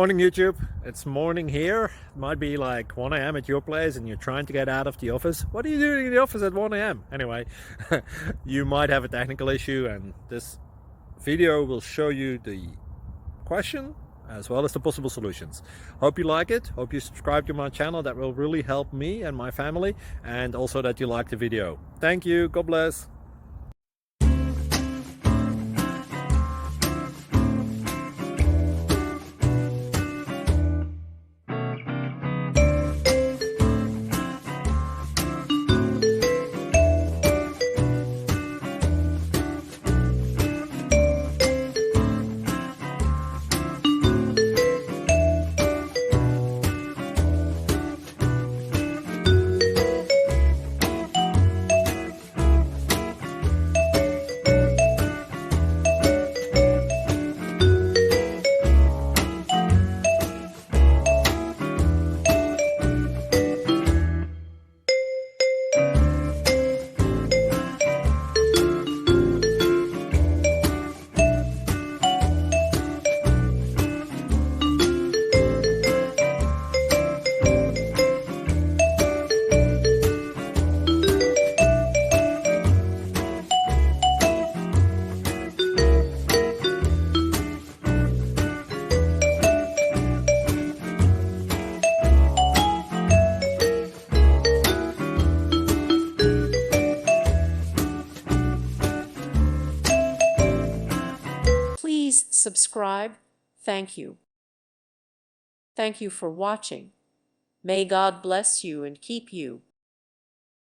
Morning YouTube, it's morning here. It might be like 1 a.m. at your place and you're trying to get out of the office. What are you doing in the office at 1 a.m.? Anyway, you might have a technical issue and this video will show you the question as well as the possible solutions. Hope you like it, hope you subscribe to my channel. That will really help me and my family, and also that you like the video. Thank you, God bless. Please subscribe. Thank you. Thank you for watching. May God bless you and keep you.